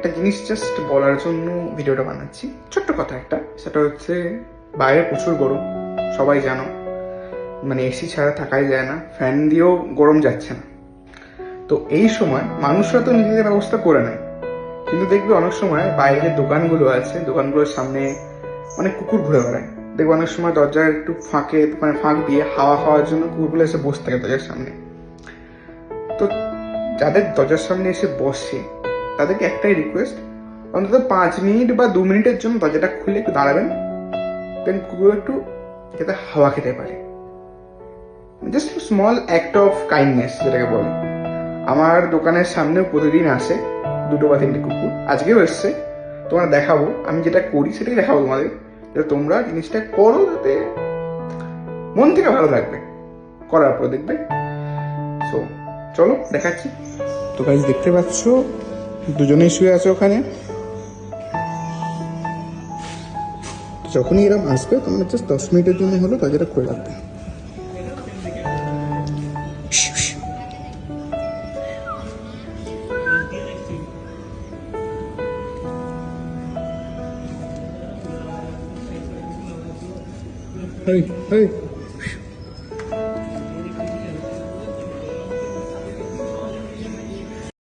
একটা জিনিস জাস্ট বলার জন্য ভিডিওটা বানাচ্ছি। ছোট্ট কথা একটা, সেটা হচ্ছে বাইরে প্রচুর গরম, সবাই জানো। মানে এসি ছাড়া থাকাই যায় না, ফ্যান দিয়েও গরম যাচ্ছে না। তো এই সময় মানুষরা তো নিজেদের ব্যবস্থা করে নেয়, কিন্তু দেখবে অনেক সময় বাইরে যে দোকানগুলো আছে, দোকানগুলোর সামনে অনেক কুকুর ঘুরে বেড়ায়। দেখবে অনেক সময় দরজার একটু ফাঁকে, মানে ফাঁক দিয়ে হাওয়া খাওয়ার জন্য কুকুরগুলো এসে বসে থাকে দরজার সামনে। তো যাদের দরজার সামনে এসে বসে তাদেরকে একটাই রিকোয়েস্ট, অন্তত 5 মিনিট বা 2 মিনিটের জন্য দরজাটা খুলে একটু দাঁড়াবেন, দেন কুকুর একটু যাতে হাওয়া খেতে পারে। Just small act of kindness যেটাকে বলে। আমার দোকানের সামনেও প্রতিদিন আসে 2 বা 3টে কুকুর, আজকেও এসছে। তোমরা দেখাবো, আমি যেটা করি সেটাই দেখাবো তোমাদের, যাতে তোমরা জিনিসটা করো, যাতে মন থেকে ভালো লাগবে করার পর, দেখবে। সো চলো দেখাচ্ছি। তো গাইস দেখতে পাচ্ছ দুজনেই শুয়ে আছে ওখানে। যখনই এরকম আসবে তোমরা জাস্ট 10 মিনিটের জন্য হলো দরজাটা খুলে রাখবে। Hey, hey.